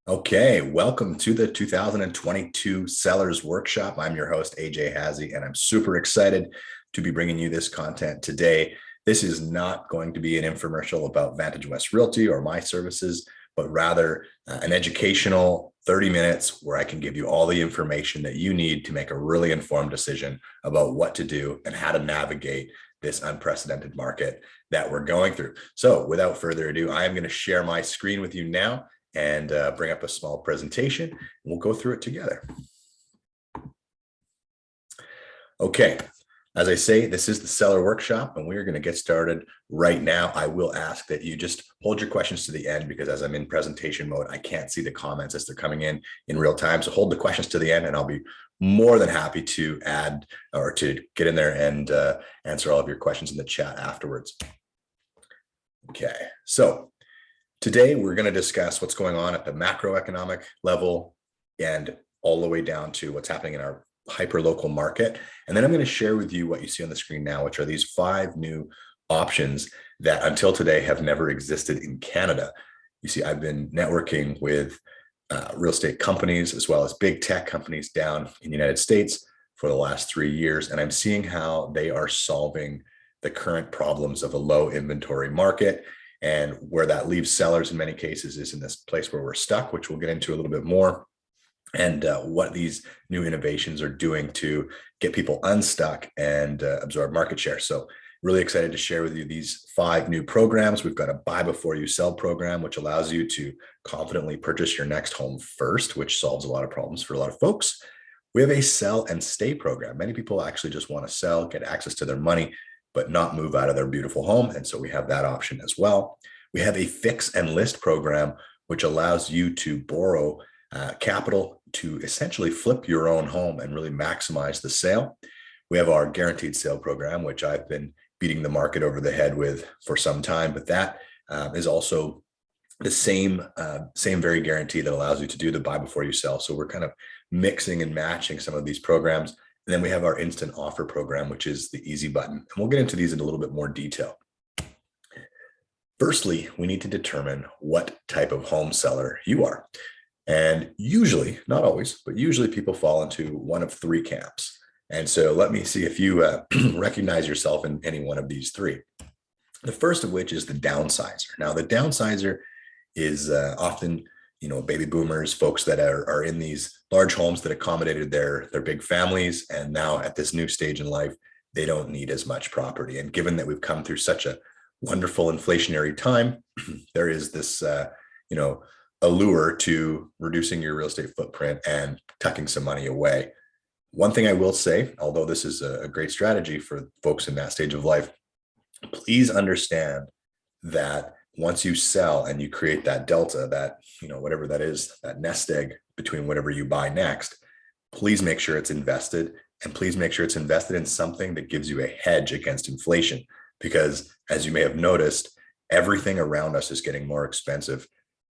Okay, welcome to the 2022 Sellers Workshop. I'm your host, AJ Hazy, and I'm super excited to be bringing you this content today. This is not going to be an infomercial about Vantage West Realty or my services, but rather an educational 30 minutes where I can give you all the information that you need to make a really informed decision about what to do and how to navigate this unprecedented market that we're going through. So without further ado, I am going to share my screen with you now and bring up a small presentation. And we'll go through it together. Okay, as I say, this is the Seller Workshop, and we're going to get started right now. I will ask that you just hold your questions to the end because as I'm in presentation mode, I can't see the comments as they're coming in real time. So hold the questions to the end, and I'll be more than happy to add or to get in there and answer all of your questions in the chat afterwards. Okay, so today, we're going to discuss what's going on at the macroeconomic level and all the way down to what's happening in our hyper-local market. And then I'm going to share with you what you see on the screen now, which are these 5 new options that until today have never existed in Canada. You see, I've been networking with real estate companies as well as big tech companies down in the United States for the last 3 years, and I'm seeing how they are solving the current problems of a low inventory market. And where that leaves sellers in many cases is in this place where we're stuck, which we'll get into a little bit more, and what these new innovations are doing to get people unstuck and absorb market share. So really excited to share with you these 5 new programs. We've got a buy before you sell program, which allows you to confidently purchase your next home first, which solves a lot of problems for a lot of folks. We have a sell and stay program. Many people actually just want to sell, get access to their money, but not move out of their beautiful home. And so we have that option as well. We have a fix and list program, which allows you to borrow capital to essentially flip your own home and really maximize the sale. We have our guaranteed sale program, which I've been beating the market over the head with for some time, but that is also the same very guarantee that allows you to do the buy before you sell. So we're kind of mixing and matching some of these programs. And then we have our instant offer program, which is the easy button. And we'll get into these in a little bit more detail. Firstly, we need to determine what type of home seller you are. And usually, not always, but usually people fall into one of 3 camps. And so let me see if you recognize yourself in any one of these 3. The first of which is the downsizer. Now, the downsizer is often baby boomers, folks that are in these large homes that accommodated their big families. And now at this new stage in life, they don't need as much property. And given that we've come through such a wonderful inflationary time, there is this, allure to reducing your real estate footprint and tucking some money away. One thing I will say, although this is a great strategy for folks in that stage of life, please understand that once you sell and you create that delta, that, whatever that is, that nest egg between whatever you buy next, please make sure it's invested, and please make sure it's invested in something that gives you a hedge against inflation. Because as you may have noticed, everything around us is getting more expensive,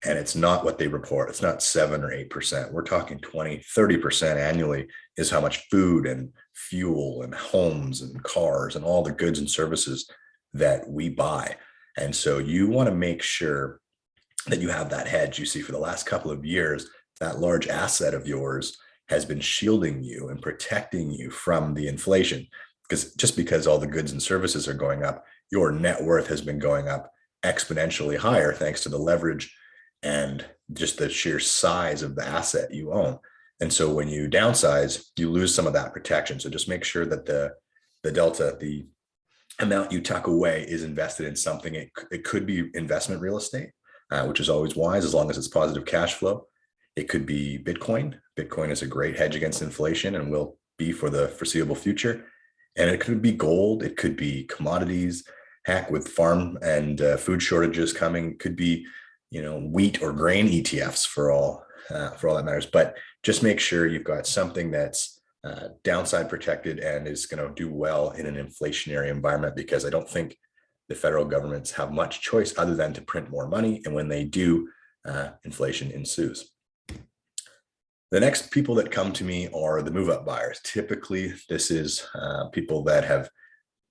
and it's not what they report. It's not 7 or 8%. We're talking 20, 30% annually is how much food and fuel and homes and cars and all the goods and services that we buy. And so you want to make sure that you have that hedge. You see, for the last couple of years, that large asset of yours has been shielding you and protecting you from the inflation. Because all the goods and services are going up, your net worth has been going up exponentially higher thanks to the leverage and just the sheer size of the asset you own. And so when you downsize, you lose some of that protection. So just make sure that the delta, the amount you tuck away, is invested in something. It could be investment real estate, which is always wise as long as it's positive cash flow. It could be Bitcoin. Bitcoin is a great hedge against inflation and will be for the foreseeable future. And it could be gold. It could be commodities. Heck, with farm and food shortages coming, could be, wheat or grain ETFs for all that matters. But just make sure you've got something that's downside protected and is going to do well in an inflationary environment, because I don't think the federal governments have much choice other than to print more money. And when they do, inflation ensues. The next people that come to me are the move-up buyers. Typically, this is people that have,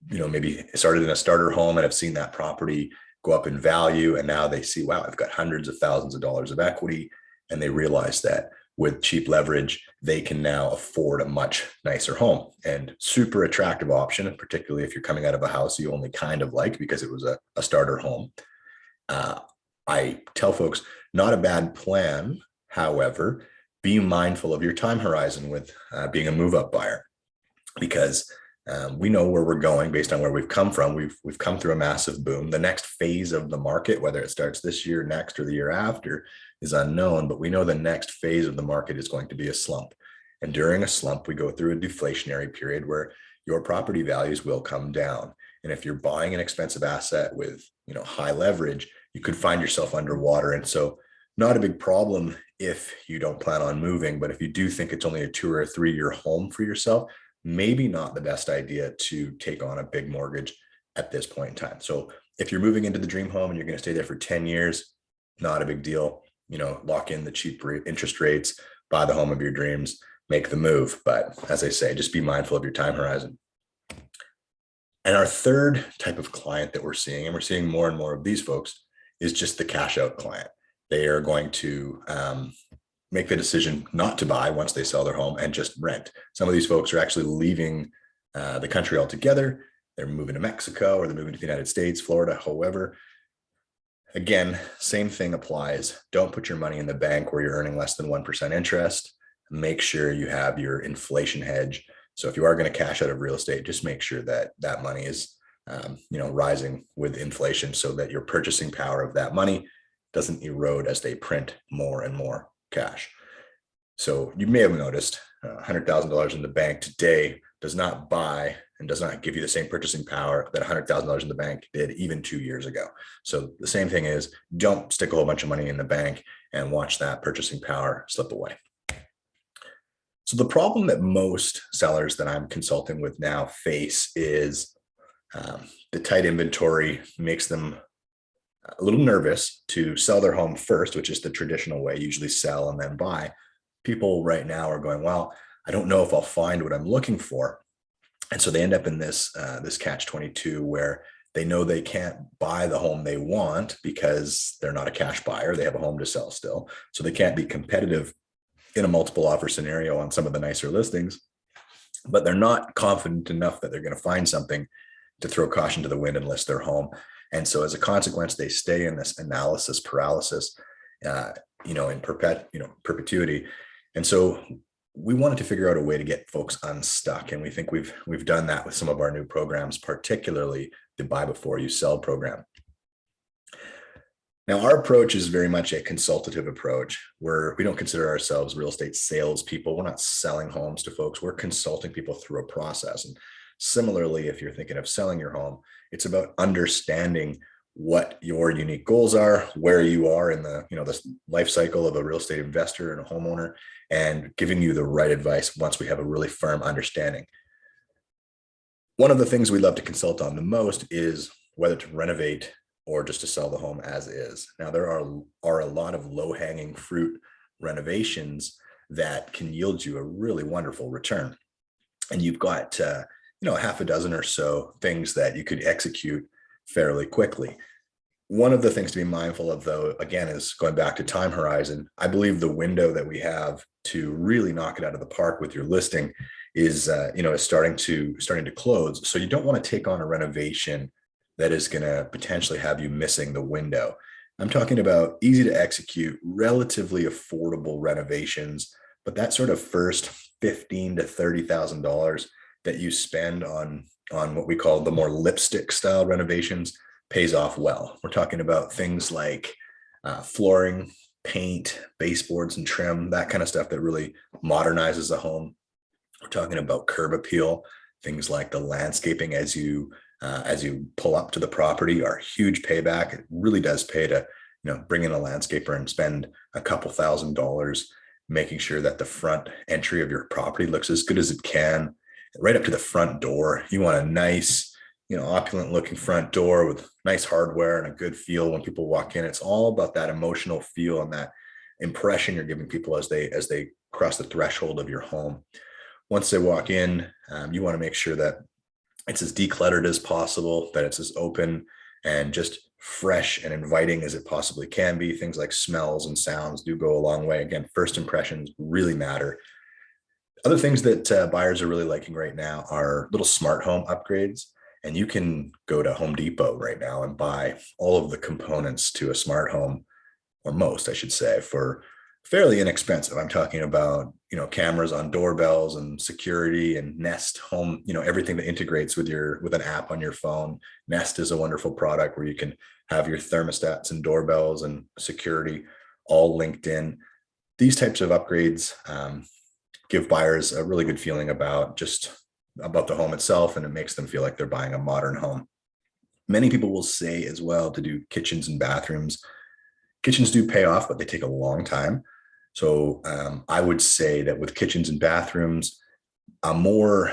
maybe started in a starter home and have seen that property go up in value, and now they see, wow, I've got hundreds of thousands of dollars of equity. And they realize that with cheap leverage, they can now afford a much nicer home, and super attractive option, particularly if you're coming out of a house you only kind of like because it was a starter home. Uh, I tell folks, not a bad plan. However, be mindful of your time horizon with being a move-up buyer, because we know where we're going based on where we've come from. We've come through a massive boom. The next phase of the market, whether it starts this year, next, or the year after, is unknown. But we know the next phase of the market is going to be a slump. And during a slump, we go through a deflationary period where your property values will come down. And if you're buying an expensive asset with high leverage, you could find yourself underwater. And so, not a big problem if you don't plan on moving. But if you do think it's only a 2 or a 3 year home for yourself, maybe not the best idea to take on a big mortgage at this point in time. So if you're moving into the dream home and you're going to stay there for 10 years, not a big deal. Lock in the cheap interest rates, buy the home of your dreams, make the move. But as I say, just be mindful of your time horizon. And our third type of client that we're seeing, and we're seeing more and more of these folks, is just the cash out client. They are going to make the decision not to buy once they sell their home and just rent. Some of these folks are actually leaving the country altogether. They're moving to Mexico, or they're moving to the United States, Florida, however. Again, same thing applies. Don't put your money in the bank where you're earning less than 1% interest. Make sure you have your inflation hedge. So if you are going to cash out of real estate, just make sure that that money is rising with inflation, so that your purchasing power of that money doesn't erode as they print more and more cash. So you may have noticed $100,000 in the bank today does not buy and does not give you the same purchasing power that $100,000 in the bank did even 2 years ago. So the same thing is, don't stick a whole bunch of money in the bank and watch that purchasing power slip away. So the problem that most sellers that I'm consulting with now face is the tight inventory makes them a little nervous to sell their home first, which is the traditional way, usually sell and then buy. People right now are going, well, I don't know if I'll find what I'm looking for. And so they end up in this catch-22 where they know they can't buy the home they want because they're not a cash buyer. They have a home to sell still. So they can't be competitive in a multiple offer scenario on some of the nicer listings, but they're not confident enough that they're going to find something to throw caution to the wind and list their home. And so as a consequence, they stay in this analysis paralysis, in perpetuity. And so we wanted to figure out a way to get folks unstuck. And we think we've done that with some of our new programs, particularly the Buy Before You Sell program. Now, our approach is very much a consultative approach, where we don't consider ourselves real estate salespeople. We're not selling homes to folks. We're consulting people through a process. And similarly, if you're thinking of selling your home, it's about understanding what your unique goals are, where you are in the life cycle of a real estate investor and a homeowner, and giving you the right advice once we have a really firm understanding. One of the things we love to consult on the most is whether to renovate or just to sell the home as is. Now, there are a lot of low-hanging fruit renovations that can yield you a really wonderful return. And you've got half a dozen or so things that you could execute fairly quickly. One of the things to be mindful of, though, again, is going back to time horizon. I believe the window that we have to really knock it out of the park with your listing is starting to close. So you don't want to take on a renovation that is going to potentially have you missing the window. I'm talking about easy to execute, relatively affordable renovations, but that sort of first $15,000 to $30,000 that you spend on what we call the more lipstick style renovations pays off well. We're talking about things like flooring, paint, baseboards and trim, that kind of stuff that really modernizes a home. We're talking about curb appeal, things like the landscaping as you pull up to the property are huge payback. It really does pay to bring in a landscaper and spend a couple $1,000s making sure that the front entry of your property looks as good as it can. Right up to the front door, you want a nice, opulent looking front door with nice hardware and a good feel when people walk in. It's all about that emotional feel and that impression you're giving people as they cross the threshold of your home. Once they walk in, you want to make sure that it's as decluttered as possible, that it's as open and just fresh and inviting as it possibly can be. Things like smells and sounds do go a long way. Again, first impressions really matter. Other things that buyers are really liking right now are little smart home upgrades. And you can go to Home Depot right now and buy all of the components to a smart home, or most, I should say, for fairly inexpensive. I'm talking about, cameras on doorbells and security and Nest Home, everything that integrates with an app on your phone. Nest is a wonderful product where you can have your thermostats and doorbells and security all linked in. These types of upgrades give buyers a really good feeling about the home itself, and it makes them feel like they're buying a modern home. Many people will say as well to do kitchens and bathrooms. Kitchens do pay off, but they take a long time. So I would say that with kitchens and bathrooms, a more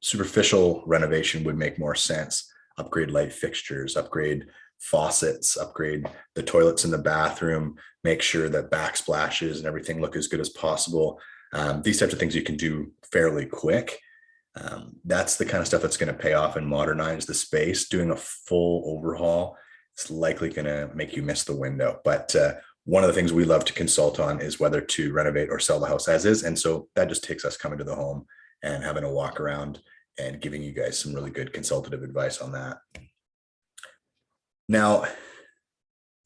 superficial renovation would make more sense. Upgrade light fixtures, upgrade faucets, upgrade the toilets in the bathroom, make sure that backsplashes and everything look as good as possible. These types of things you can do fairly quick. That's the kind of stuff that's going to pay off and modernize the space. Doing a full overhaul, it's likely going to make you miss the window. But one of the things we love to consult on is whether to renovate or sell the house as is. And so that just takes us coming to the home and having a walk around and giving you guys some really good consultative advice on that. Now,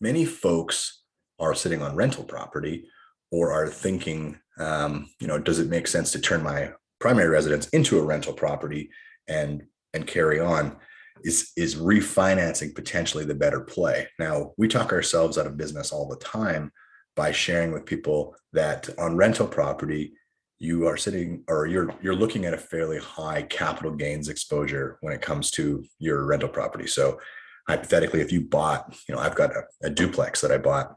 many folks are sitting on rental property or are thinking, does it make sense to turn my primary residence into a rental property and carry on? Is refinancing potentially the better play? Now, we talk ourselves out of business all the time by sharing with people that on rental property, you are sitting, or you're looking at a fairly high capital gains exposure when it comes to your rental property. So hypothetically, if you bought, I've got a duplex that I bought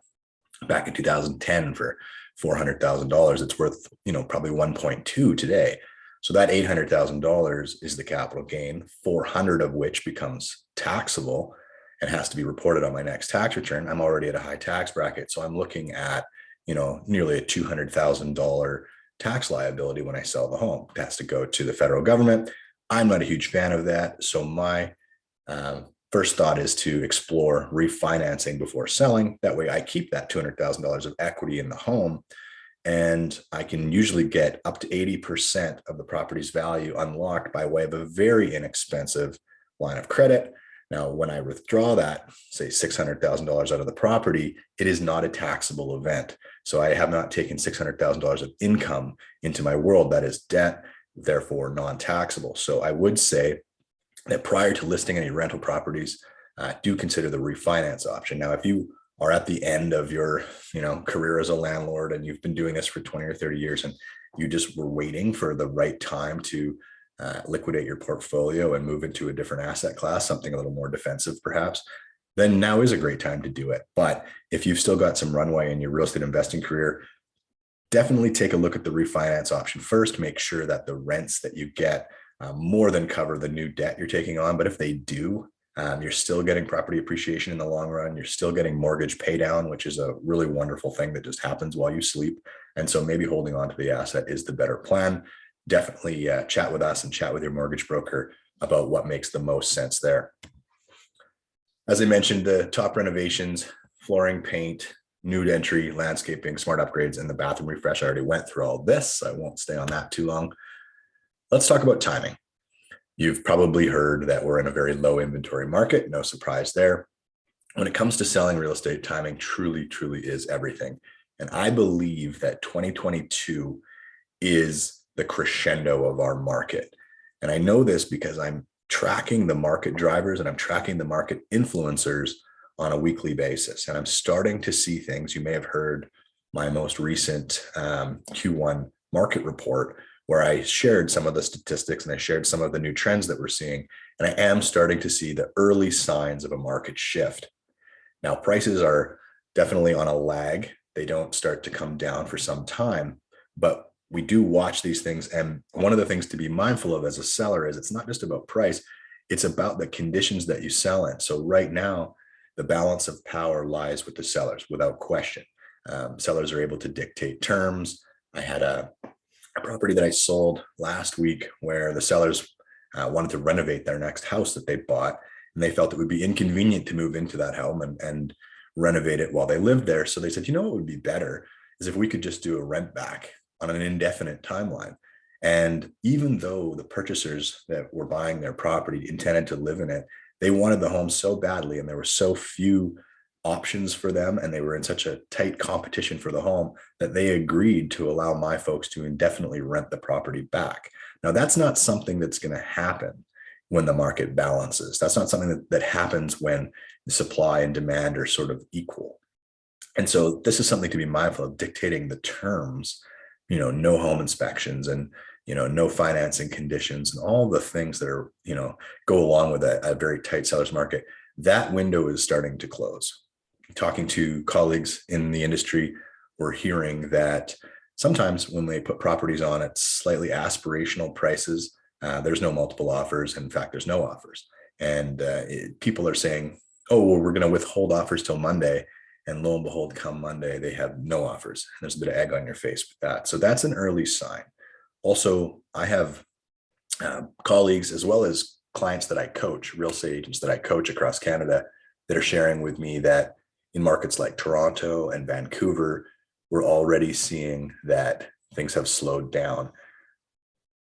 back in 2010 for $400,000. It's worth, probably 1.2 today. So that $800,000 is the capital gain, 400 of which becomes taxable and has to be reported on my next tax return. I'm already at a high tax bracket. So I'm looking at, nearly a $200,000 tax liability when I sell the home. It has to go to the federal government. I'm not a huge fan of that. So my first thought is to explore refinancing before selling. That way I keep that $200,000 of equity in the home, and I can usually get up to 80% of the property's value unlocked by way of a very inexpensive line of credit. Now, when I withdraw that, say $600,000 out of the property, it is not a taxable event. So I have not taken $600,000 of income into my world. That is debt, therefore non-taxable. So I would say that prior to listing any rental properties, do consider the refinance option. Now, if you are at the end of your career as a landlord and you've been doing this for 20 or 30 years and you just were waiting for the right time to liquidate your portfolio and move into a different asset class, something a little more defensive perhaps, then now is a great time to do it. But if you've still got some runway in your real estate investing career, definitely take a look at the refinance option first. Make sure that the rents that you get more than cover the new debt you're taking on. But if they do, you're still getting property appreciation in the long run. You're still getting mortgage pay down, which is a really wonderful thing that just happens while you sleep. And so maybe holding on to the asset is the better plan. Definitely chat with us and chat with your mortgage broker about what makes the most sense there. As I mentioned, the top renovations, flooring, paint, new entry, landscaping, smart upgrades, and the bathroom refresh. I already went through all this. I won't stay on that too long. Let's talk about timing. You've probably heard that we're in a very low inventory market. No surprise there. When it comes to selling real estate, timing truly, truly is everything. And I believe that 2022 is the crescendo of our market. And I know this because I'm tracking the market drivers and I'm tracking the market influencers on a weekly basis. And I'm starting to see things. You may have heard my most recent Q1 market report, where I shared some of the statistics and I shared some of the new trends that we're seeing. And I am starting to see the early signs of a market shift. Now, prices are definitely on a lag. They don't start to come down for some time, but we do watch these things. And one of the things to be mindful of as a seller is it's not just about price, it's about the conditions that you sell in. So right now, the balance of power lies with the sellers without question. Sellers are able to dictate terms. I had a property that I sold last week where the sellers wanted to renovate their next house that they bought. and they felt it would be inconvenient to move into that home and renovate it while they lived there. So they said, what would be better is if we could just do a rent back on an indefinite timeline. And even though the purchasers that were buying their property intended to live in it, they wanted the home so badly, and there were so few options for them, and they were in such a tight competition for the home, that they agreed to allow my folks to indefinitely rent the property back. Now, that's not something that's going to happen when the market balances. That's not something that happens when the supply and demand are sort of equal. And so this is something to be mindful of, dictating the terms, no home inspections, and no financing conditions, and all the things that are, go along with a very tight seller's market. That window is starting to close. Talking to colleagues in the industry, we're hearing that sometimes when they put properties on at slightly aspirational prices, there's no multiple offers. In fact, there's no offers. And people are saying, oh, well, we're going to withhold offers till Monday. And lo and behold, come Monday, they have no offers. And there's a bit of egg on your face with that. So that's an early sign. Also, I have colleagues as well as clients that I coach, real estate agents that I coach across Canada, that are sharing with me that in markets like Toronto and Vancouver, we're already seeing that things have slowed down.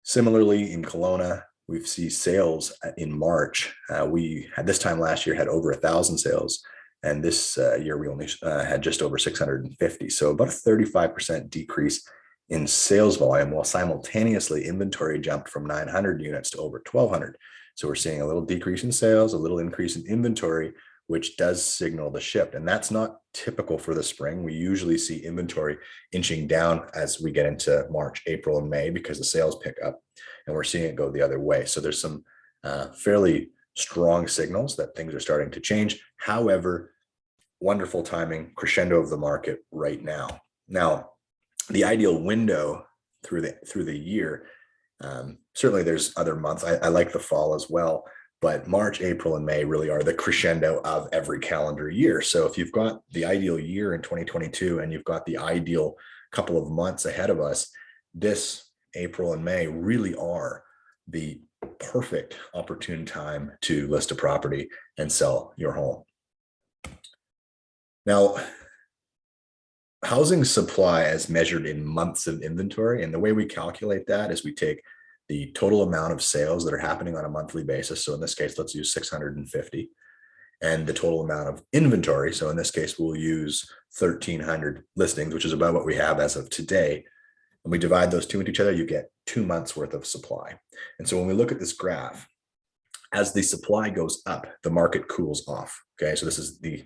Similarly, in Kelowna, we've seen sales in March. We had this time last year had over 1,000 sales, and this year we only had just over 650. So about a 35% decrease in sales volume, while simultaneously inventory jumped from 900 units to over 1,200. So we're seeing a little decrease in sales, a little increase in inventory, which does signal the shift. And that's not typical for the spring. We usually see inventory inching down as we get into March, April, and May, because the sales pick up, and we're seeing it go the other way. So there's some fairly strong signals that things are starting to change. However, wonderful timing, crescendo of the market right now. Now, the ideal window through the year, certainly there's other months. I like the fall as well. But March, April, and May really are the crescendo of every calendar year. So if you've got the ideal year in 2022 and you've got the ideal couple of months ahead of us, this April and May really are the perfect opportune time to list a property and sell your home. Now, housing supply as measured in months of inventory, and the way we calculate that is we take the total amount of sales that are happening on a monthly basis. So in this case, let's use 650, and the total amount of inventory. So in this case, we'll use 1,300 listings, which is about what we have as of today. And we divide those two into each other, you get 2 months worth of supply. And so when we look at this graph, as the supply goes up, the market cools off. Okay, so this is the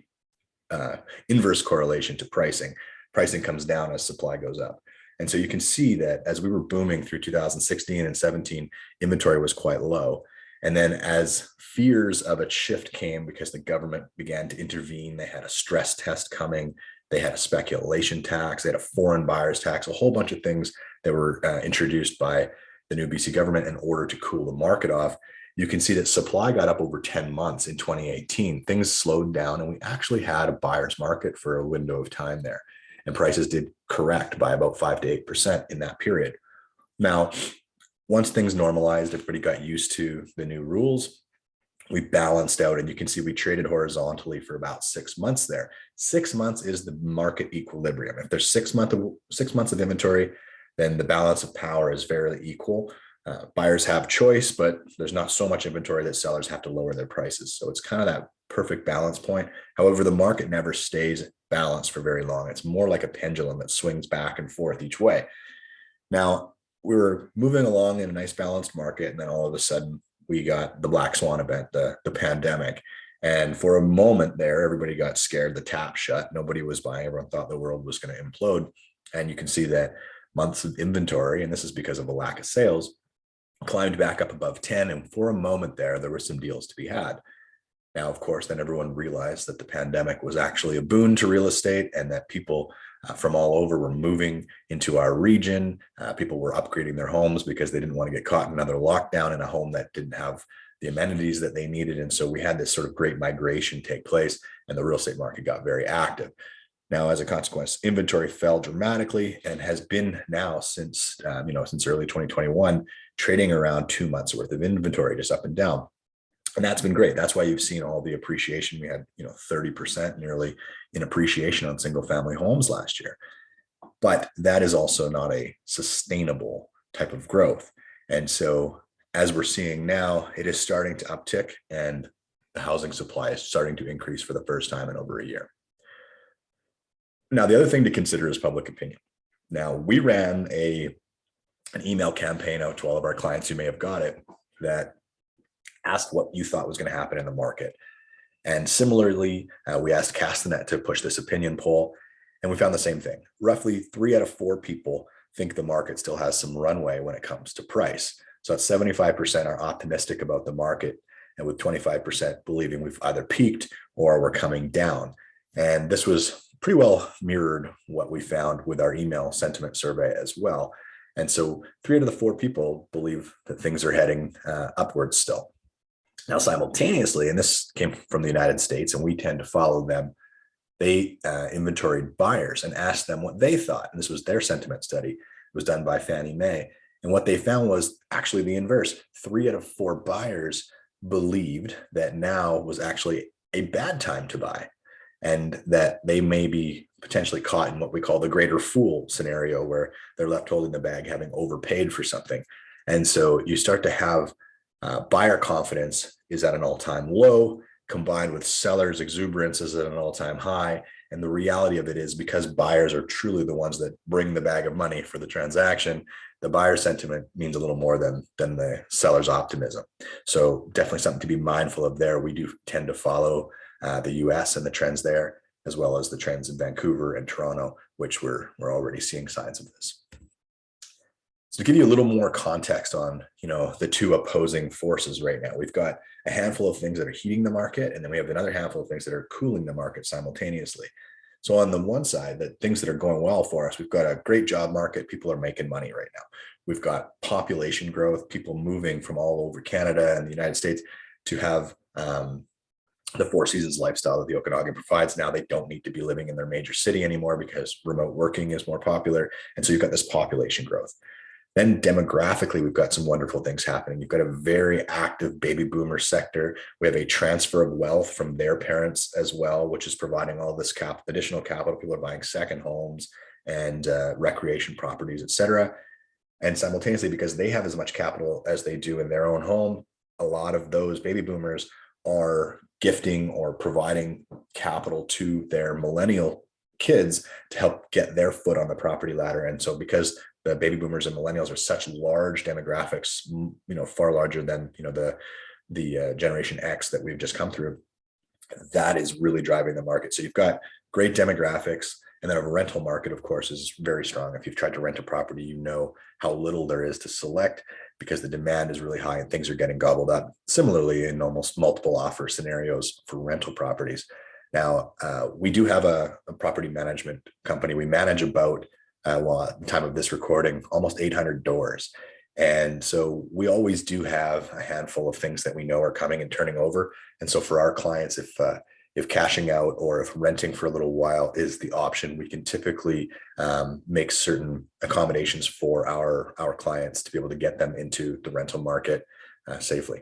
inverse correlation to pricing. Pricing comes down as supply goes up. And so you can see that as we were booming through 2016 and 17, inventory was quite low. And then as fears of a shift came because the government began to intervene, they had a stress test coming, they had a speculation tax, they had a foreign buyers tax, a whole bunch of things that were introduced by the new BC government in order to cool the market off. You can see that supply got up over 10 months in 2018. Things slowed down, and we actually had a buyer's market for a window of time there. And prices did correct by about 5 to 8% in that period. Now, once things normalized, everybody got used to the new rules, we balanced out, and you can see we traded horizontally for about 6 months there. 6 months is the market equilibrium. If there's 6 months of inventory, then the balance of power is fairly equal. Buyers have choice, but there's not so much inventory that sellers have to lower their prices. So it's kind of that perfect balance point. However, the market never stays balanced for very long. It's more like a pendulum that swings back and forth each way. Now, we were moving along in a nice balanced market, and then all of a sudden we got the black swan event, the pandemic. And for a moment there, everybody got scared. The tap shut. Nobody was buying. Everyone thought the world was going to implode. And you can see that months of inventory, and this is because of a lack of sales, climbed back up above 10. And for a moment there were some deals to be had. Now, of course, then everyone realized that the pandemic was actually a boon to real estate, and that people from all over were moving into our region. People were upgrading their homes because they didn't want to get caught in another lockdown in a home that didn't have the amenities that they needed. And so we had this sort of great migration take place, and the real estate market got very active. Now, as a consequence, inventory fell dramatically and has been now since early 2021, trading around 2 months worth of inventory, just up and down. And that's been great. That's why you've seen all the appreciation. We had, 30% nearly in appreciation on single family homes last year. But that is also not a sustainable type of growth. And so as we're seeing now, it is starting to uptick and the housing supply is starting to increase for the first time in over a year. Now, the other thing to consider is public opinion. Now, we ran an email campaign out to all of our clients, you may have got it, that asked what you thought was going to happen in the market. And similarly, we asked Castanet to push this opinion poll, and we found the same thing. Roughly 3 out of 4 people think the market still has some runway when it comes to price. So that's 75% are optimistic about the market, and with 25% believing we've either peaked or we're coming down. And this was pretty well mirrored what we found with our email sentiment survey as well. And so 3 out of the 4 people believe that things are heading upwards still. Now, simultaneously, and this came from the United States, and we tend to follow them, they inventoried buyers and asked them what they thought. And this was their sentiment study. It was done by Fannie Mae. And what they found was actually the inverse. 3 out of 4 buyers believed that now was actually a bad time to buy, and that they may be potentially caught in what we call the greater fool scenario, where they're left holding the bag, having overpaid for something. And so you start to have buyer confidence is at an all-time low, combined with sellers' exuberance is at an all-time high. And the reality of it is, because buyers are truly the ones that bring the bag of money for the transaction, the buyer sentiment means a little more than the seller's optimism. So definitely something to be mindful of there. We do tend to follow the US and the trends there, as well as the trends in Vancouver and Toronto, which we're already seeing signs of this. So to give you a little more context on, the 2 opposing forces right now, we've got a handful of things that are heating the market, and then we have another handful of things that are cooling the market simultaneously. So on the one side, the things that are going well for us, we've got a great job market. People are making money right now. We've got population growth, people moving from all over Canada and the United States to have the 4 seasons lifestyle that the Okanagan provides. Now they don't need to be living in their major city anymore because remote working is more popular. And so you've got this population growth. Then demographically, we've got some wonderful things happening. You've got a very active baby boomer sector. We have a transfer of wealth from their parents as well, which is providing all this additional capital. People are buying second homes and recreation properties, et cetera. And simultaneously, because they have as much capital as they do in their own home, a lot of those baby boomers are gifting or providing capital to their millennial kids to help get their foot on the property ladder. And so because the baby boomers and millennials are such large demographics, far larger than, the Generation X that we've just come through, that is really driving the market. So you've got great demographics, and then a rental market, of course, is very strong. If you've tried to rent a property, you know how little there is to select because the demand is really high and things are getting gobbled up. Similarly, in almost multiple offer scenarios for rental properties. Now, we do have a property management company. We manage about, at the time of this recording, almost 800 doors. And so we always do have a handful of things that we know are coming and turning over. And so for our clients, if cashing out or if renting for a little while is the option, we can typically make certain accommodations for our clients to be able to get them into the rental market safely.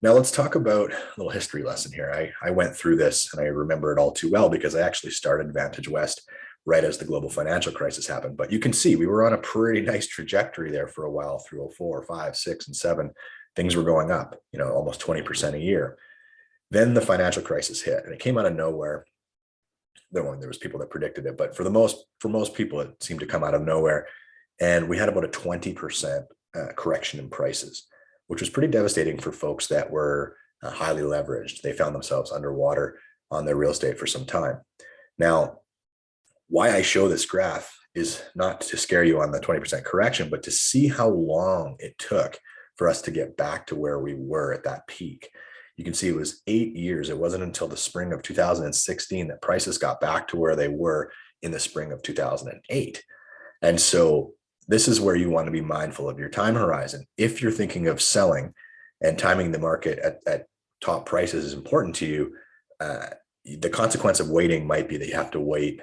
Now let's talk about a little history lesson here. I went through this and I remember it all too well because I actually started Vantage West right as the global financial crisis happened. But you can see we were on a pretty nice trajectory there for a while through 04, 5, 6, and 7. Things were going up, almost 20% a year. Then the financial crisis hit, and it came out of nowhere. There was people that predicted it, but for most people, it seemed to come out of nowhere. And we had about a 20% correction in prices, which was pretty devastating for folks that were highly leveraged. They found themselves underwater on their real estate for some time. Now, why I show this graph is not to scare you on the 20% correction, but to see how long it took for us to get back to where we were at that peak. You can see it was 8 years. It wasn't until the spring of 2016 that prices got back to where they were in the spring of 2008. And so this is where you want to be mindful of your time horizon. If you're thinking of selling and timing the market at top prices is important to you, the consequence of waiting might be that you have to wait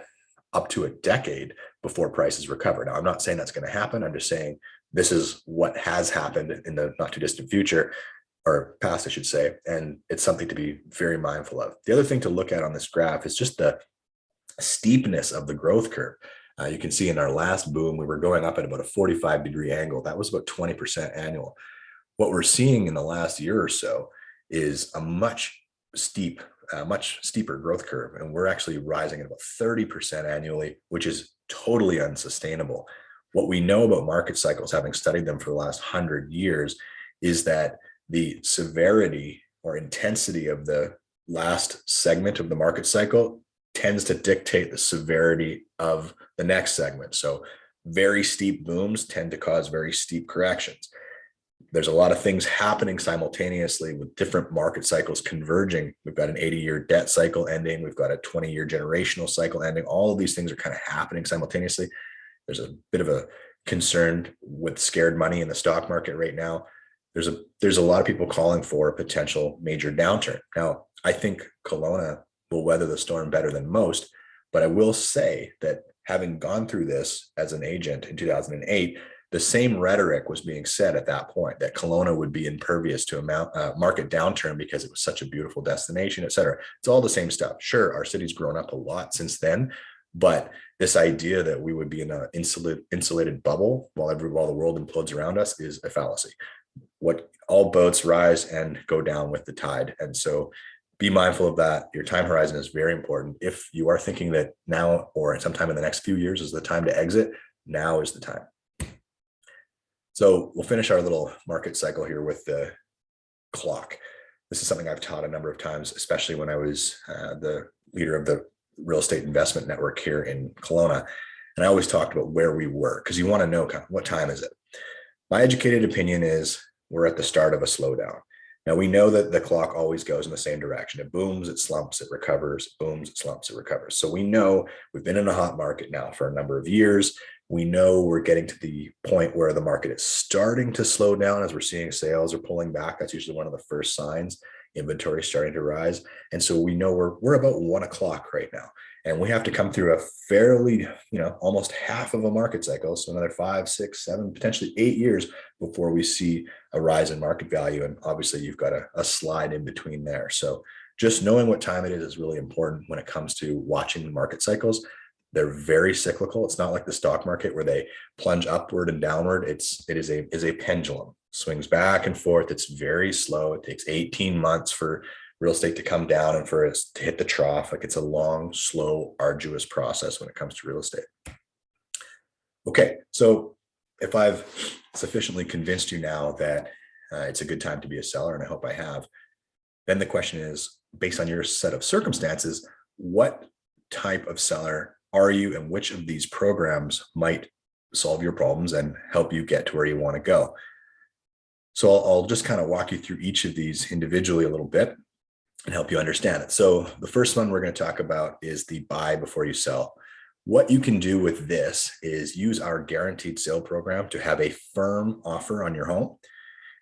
up to a decade before prices recover. Now, I'm not saying that's going to happen. I'm just saying this is what has happened in the not too distant future. or past, I should say, and it's something to be very mindful of. The other thing to look at on this graph is just the steepness of the growth curve. You can see in our last boom, we were going up at about a 45-degree angle. That was about 20% annual. What we're seeing in the last year or so is a much steeper growth curve. And we're actually rising at about 30% annually, which is totally unsustainable. What we know about market cycles, having studied them for the last 100 years, is that the severity or intensity of the last segment of the market cycle tends to dictate the severity of the next segment. So very steep booms tend to cause very steep corrections. There's a lot of things happening simultaneously with different market cycles converging. We've got an 80-year debt cycle ending. We've got a 20-year generational cycle ending. All of these things are kind of happening simultaneously. There's a bit of a concern with scared money in the stock market right now. There's a lot of people calling for a potential major downturn. Now, I think Kelowna will weather the storm better than most, but I will say that having gone through this as an agent in 2008, the same rhetoric was being said at that point, that Kelowna would be impervious to a market downturn because it was such a beautiful destination, et cetera. It's all the same stuff. Sure, our city's grown up a lot since then, but this idea that we would be in an insulated bubble while the world implodes around us is a fallacy. What all boats rise and go down with the tide. And so be mindful of that. Your time horizon is very important. If you are thinking that now or sometime in the next few years is the time to exit, now is the time. So we'll finish our little market cycle here with the clock. This is something I've taught a number of times, especially when I was the leader of the real estate investment network here in Kelowna. And I always talked about where we were, because you want to know kind of what time is it. My educated opinion is we're at the start of a slowdown. Now, we know that the clock always goes in the same direction. It booms, it slumps, it recovers, it booms, it slumps, it recovers. So we know we've been in a hot market now for a number of years. We know we're getting to the point where the market is starting to slow down as we're seeing sales are pulling back. That's usually one of the first signs. Inventory starting to rise. And so we know we're about 1 o'clock right now. And we have to come through a fairly, almost half of a market cycle. So another 5, 6, 7, potentially 8 years before we see a rise in market value. And obviously you've got a slide in between there. So just knowing what time it is really important when it comes to watching the market cycles. They're very cyclical. It's not like the stock market where they plunge upward and downward. It is a pendulum, swings back and forth. It's very slow. It takes 18 months for real estate to come down and for it to hit the trough. Like it's a long, slow, arduous process when it comes to real estate. Okay, so if I've sufficiently convinced you now that it's a good time to be a seller, and I hope I have, then the question is, based on your set of circumstances, what type of seller are you, and which of these programs might solve your problems and help you get to where you want to go? So I'll just kind of walk you through each of these individually a little bit and help you understand it. So the first one we're going to talk about is the buy before you sell. What you can do with this is use our guaranteed sale program to have a firm offer on your home.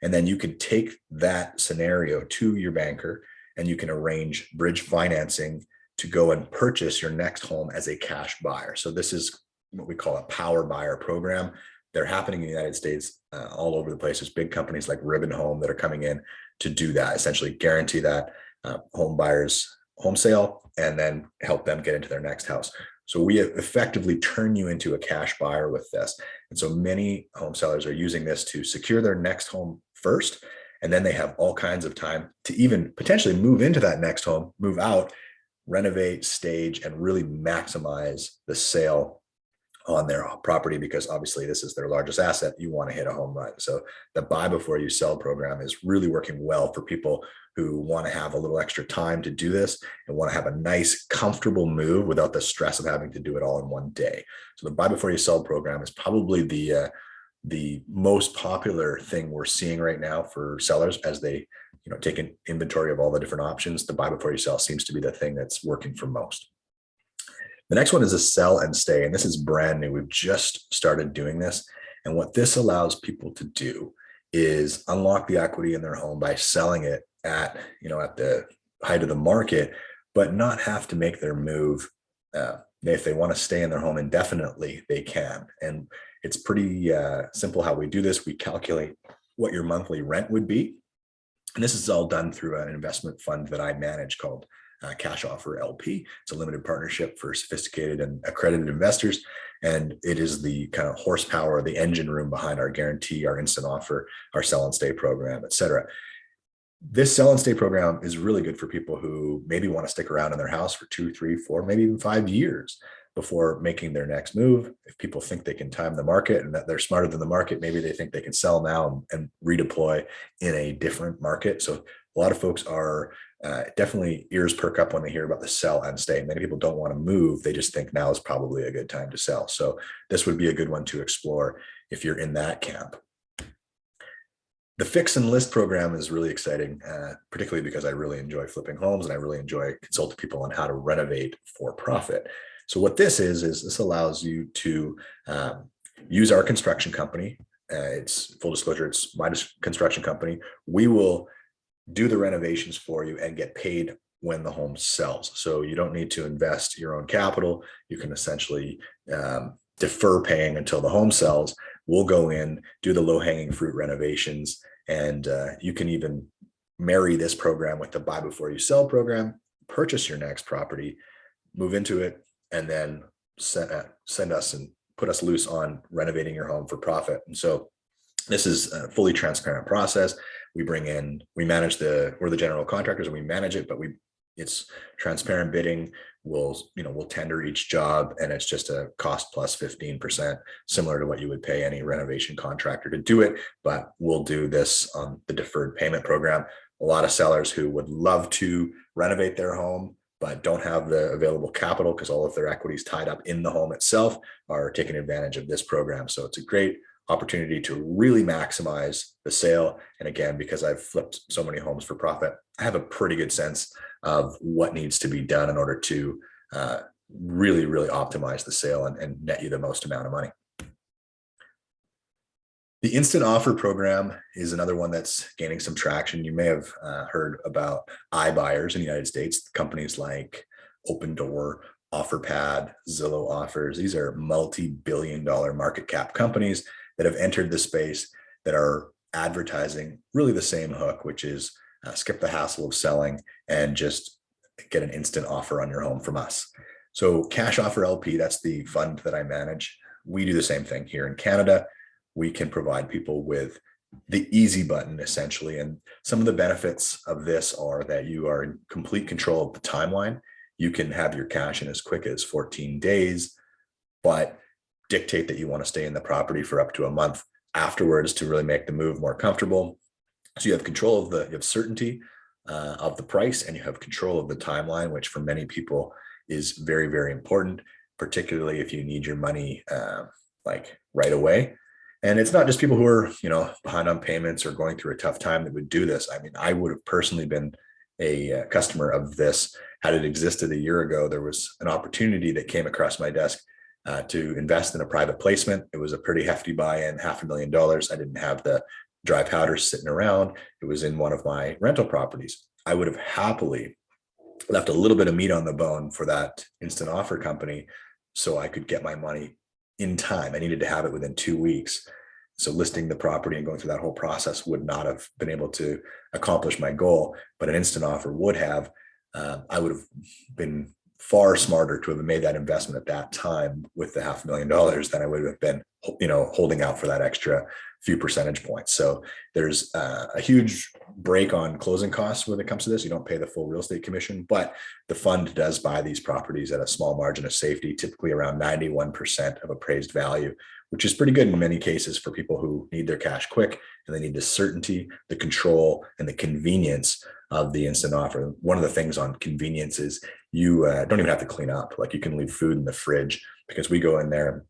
And then you can take that scenario to your banker and you can arrange bridge financing to go and purchase your next home as a cash buyer. So this is what we call a power buyer program. They're happening in the United States all over the place. There's big companies like Ribbon Home that are coming in to do that, essentially guarantee that home buyers home sale and then help them get into their next house. So we effectively turn you into a cash buyer with this. And so many home sellers are using this to secure their next home first. And then they have all kinds of time to even potentially move into that next home, move out, renovate, stage, and really maximize the sale on their property, because obviously this is their largest asset. You want to hit a home run. So the buy before you sell program is really working well for people who want to have a little extra time to do this and want to have a nice, comfortable move without the stress of having to do it all in one day. So the buy before you sell program is probably the most popular thing we're seeing right now for sellers as they take an inventory of all the different options. The buy before you sell seems to be the thing that's working for most. The next one is a sell and stay. And this is brand new. We've just started doing this. And what this allows people to do is unlock the equity in their home by selling it at the height of the market, but not have to make their move. If they want to stay in their home indefinitely, they can. And it's pretty simple how we do this. We calculate what your monthly rent would be. And this is all done through an investment fund that I manage called Cash Offer LP. It's a limited partnership for sophisticated and accredited investors. And it is the kind of horsepower, the engine room behind our guarantee, our instant offer, our sell and stay program, et cetera. This sell and stay program is really good for people who maybe want to stick around in their house for 2, 3, 4, maybe even 5 years before making their next move. If people think they can time the market and that they're smarter than the market, maybe they think they can sell now and redeploy in a different market. So a lot of folks are definitely ears perk up when they hear about the sell and stay. Many people don't want to move. They just think now is probably a good time to sell. So this would be a good one to explore if you're in that camp. The fix and list program is really exciting, particularly because I really enjoy flipping homes and I really enjoy consulting people on how to renovate for profit. So what this is this allows you to use our construction company. It's full disclosure, it's my construction company. We will do the renovations for you and get paid when the home sells. So you don't need to invest your own capital. You can essentially defer paying until the home sells. We'll go in, do the low-hanging fruit renovations, and you can even marry this program with the buy before you sell program, purchase your next property, move into it, and then send us and put us loose on renovating your home for profit. And so this is a fully transparent process. We manage we're the general contractors and we manage it, but it's transparent bidding. We'll tender each job and it's just a cost plus 15%, similar to what you would pay any renovation contractor to do it. But we'll do this on the deferred payment program. A lot of sellers who would love to renovate their home, but don't have the available capital because all of their equity is tied up in the home itself, are taking advantage of this program. So it's a great opportunity to really maximize the sale. And again, because I've flipped so many homes for profit, I have a pretty good sense of what needs to be done in order to really, really optimize the sale and net you the most amount of money. The instant offer program is another one that's gaining some traction. You may have heard about iBuyers in the United States, companies like Open Door, OfferPad, Zillow Offers. These are multi-billion-dollar market cap companies that have entered the space that are advertising really the same hook, which is skip the hassle of selling and just get an instant offer on your home from us. So Cash Offer LP, that's the fund that I manage. We do the same thing here in Canada. We can provide people with the easy button essentially. And some of the benefits of this are that you are in complete control of the timeline. You can have your cash in as quick as 14 days, but dictate that you want to stay in the property for up to a month afterwards to really make the move more comfortable. So you have control of you have certainty of the price, and you have control of the timeline, which for many people is very, very important, particularly if you need your money like right away. And it's not just people who are, behind on payments or going through a tough time that would do this. I mean, I would have personally been a customer of this had it existed a year ago. There was an opportunity that came across my desk to invest in a private placement. It was a pretty hefty buy-in, $500,000. I didn't have the dry powder sitting around. It was in one of my rental properties. I would have happily left a little bit of meat on the bone for that instant offer company so I could get my money in time. I needed to have it within 2 weeks. So listing the property and going through that whole process would not have been able to accomplish my goal, but an instant offer would have. I would have been far smarter to have made that investment at that time with the $500,000 than I would have been, holding out for that extra few percentage points. So there's a huge break on closing costs when it comes to this. You don't pay the full real estate commission, but the fund does buy these properties at a small margin of safety, typically around 91% of appraised value, which is pretty good in many cases for people who need their cash quick and they need the certainty, the control, and the convenience of the instant offer. One of the things on convenience is you don't even have to clean up. Like you can leave food in the fridge because we go in there and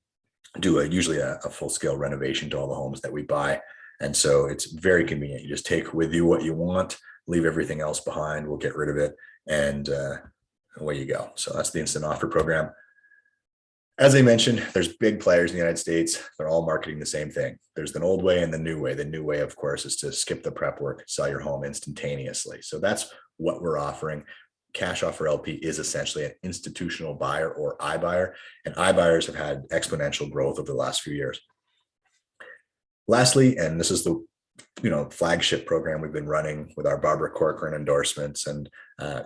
do usually a full-scale renovation to all the homes that we buy. And so it's very convenient. You just take with you what you want, leave everything else behind. We'll get rid of it. And away you go. So that's the instant offer program. As I mentioned, there's big players in the United States. They're all marketing the same thing. There's an old way and the new way. The new way, of course, is to skip the prep work, sell your home instantaneously. So that's what we're offering. Cash Offer LP is essentially an institutional buyer or iBuyer, and iBuyers have had exponential growth over the last few years. Lastly, and this is the flagship program we've been running with our Barbara Corcoran endorsements and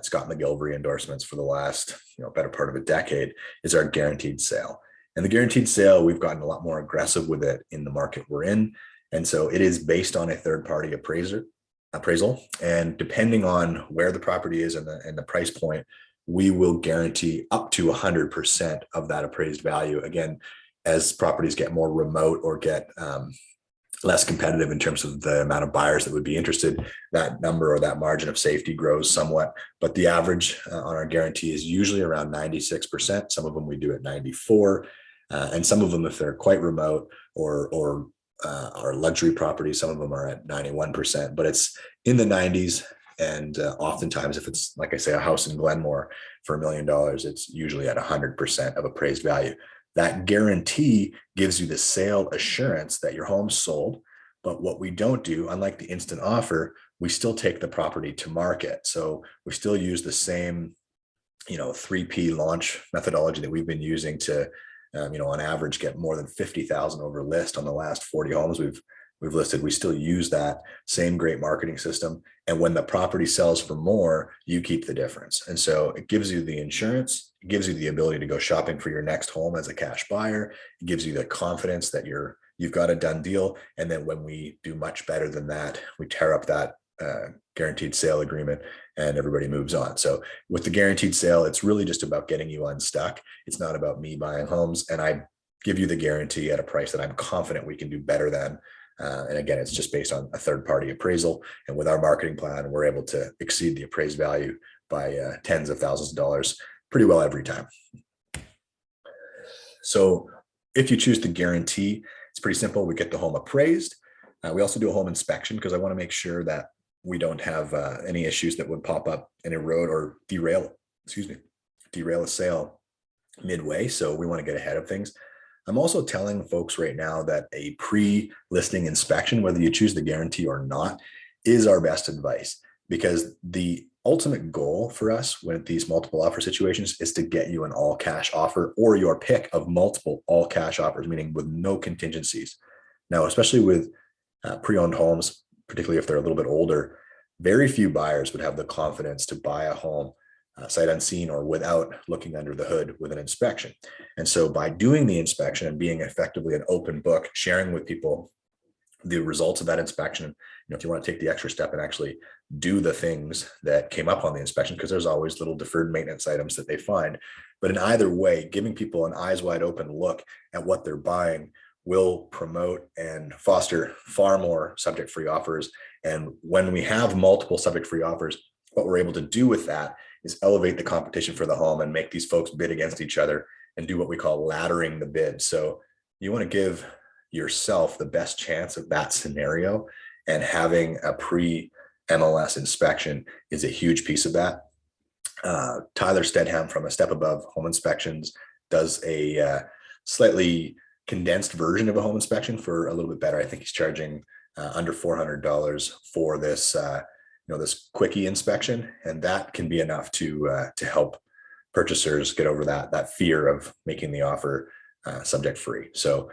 Scott McGilvery endorsements for the last better part of a decade is our guaranteed sale. And the guaranteed sale, we've gotten a lot more aggressive with it in the market we're in. And so it is based on a third-party appraisal. And depending on where the property is and the price point, we will guarantee up to 100% of that appraised value. Again, as properties get more remote or get less competitive in terms of the amount of buyers that would be interested, that number or that margin of safety grows somewhat. But the average on our guarantee is usually around 96%. Some of them we do at 94%. And some of them, if they're quite remote or are luxury properties, some of them are at 91%, but it's in the 90s. And oftentimes, if it's, like I say, a house in Glenmore for $1 million, it's usually at 100% of appraised value. That guarantee gives you the sale assurance that your home's sold. But what we don't do, unlike the instant offer, we still take the property to market. So we still use the same, 3P launch methodology that we've been using to, on average, get more than 50,000 over list on the last 40 homes we've listed. We still use that same great marketing system. And when the property sells for more, you keep the difference. And so it gives you the insurance, it gives you the ability to go shopping for your next home as a cash buyer. It gives you the confidence that you've got a done deal. And then when we do much better than that, we tear up that guaranteed sale agreement and everybody moves on. So with the guaranteed sale, it's really just about getting you unstuck. It's not about me buying homes. And I give you the guarantee at a price that I'm confident we can do better than. And again, it's just based on a third-party appraisal. And with our marketing plan, we're able to exceed the appraised value by tens of thousands of dollars pretty well every time. So if you choose to guarantee, it's pretty simple. We get the home appraised. We also do a home inspection because I want to make sure that we don't have any issues that would pop up and erode or derail a sale midway. So we want to get ahead of things. I'm also telling folks right now that a pre-listing inspection, whether you choose the guarantee or not, is our best advice, because the ultimate goal for us with these multiple offer situations is to get you an all cash offer or your pick of multiple all cash offers, meaning with no contingencies. Now, especially with pre-owned homes, particularly if they're a little bit older, very few buyers would have the confidence to buy a home sight unseen or without looking under the hood with an inspection. And so by doing the inspection and being effectively an open book, sharing with people the results of that inspection, if you want to take the extra step and actually do the things that came up on the inspection, because there's always little deferred maintenance items that they find. But in either way, giving people an eyes wide open look at what they're buying will promote and foster far more subject-free offers. And when we have multiple subject-free offers, what we're able to do with that is elevate the competition for the home and make these folks bid against each other and do what we call laddering the bid. So you want to give yourself the best chance of that scenario, and having a pre-MLS inspection is a huge piece of that. Tyler Stedham from A Step Above Home Inspections does a slightly condensed version of a home inspection for a little bit better. I think he's charging under $400 for this this quickie inspection, and that can be enough to help purchasers get over that fear of making the offer subject free. So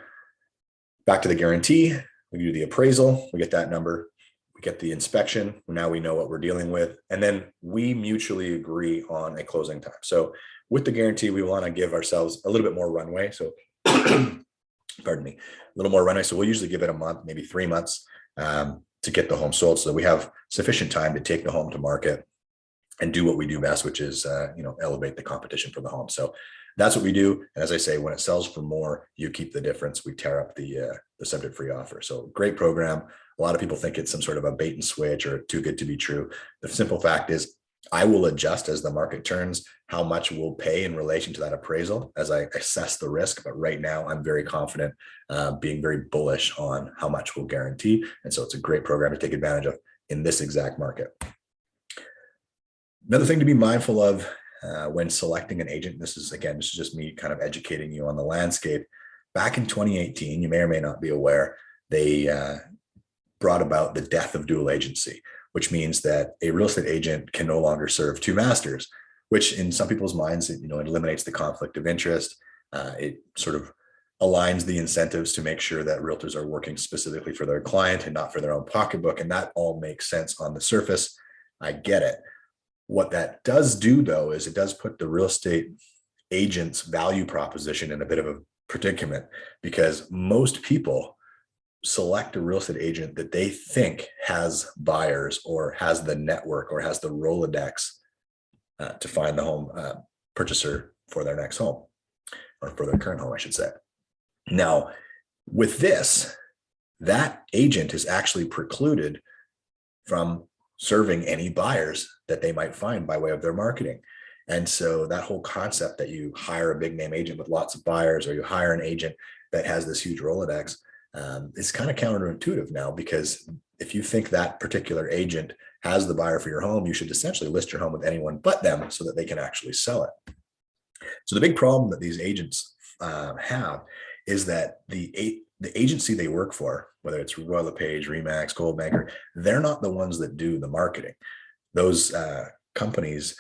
back to the guarantee, we do the appraisal, we get that number, we get the inspection, now we know what we're dealing with, and then we mutually agree on a closing time. So with the guarantee, we want to give ourselves a little bit more runway. So pardon me, a little more runway. So we'll usually give it a month, maybe 3 months to get the home sold, so that we have sufficient time to take the home to market and do what we do best, which is elevate the competition for the home. So that's what we do. And as I say, when it sells for more, you keep the difference. We tear up the subject free offer. So great program. A lot of people think it's some sort of a bait and switch or too good to be true. The simple fact is, I will adjust as the market turns how much we'll pay in relation to that appraisal as I assess the risk. But right now, I'm very confident, being very bullish on how much we'll guarantee. And so it's a great program to take advantage of in this exact market. Another thing to be mindful of when selecting an agent, this is just me kind of educating you on the landscape. Back in 2018, you may or may not be aware, they brought about the death of dual agency, which means that a real estate agent can no longer serve two masters, which in some people's minds, it eliminates the conflict of interest. It sort of aligns the incentives to make sure that realtors are working specifically for their client and not for their own pocketbook. And that all makes sense on the surface. I get it. What that does do, though, is it does put the real estate agent's value proposition in a bit of a predicament, because most people select a real estate agent that they think has buyers or has the network or has the Rolodex to find the home purchaser for their next home, or for their current home, I should say. Now, with this, that agent is actually precluded from serving any buyers that they might find by way of their marketing. And so that whole concept that you hire a big name agent with lots of buyers, or you hire an agent that has this huge Rolodex, is kind of counterintuitive now, because if you think that particular agent has the buyer for your home, you should essentially list your home with anyone but them so that they can actually sell it. So the big problem that these agents have is that the agency they work for, whether it's Royal LePage, Remax, Goldbanker, they're not the ones that do the marketing. Those companies,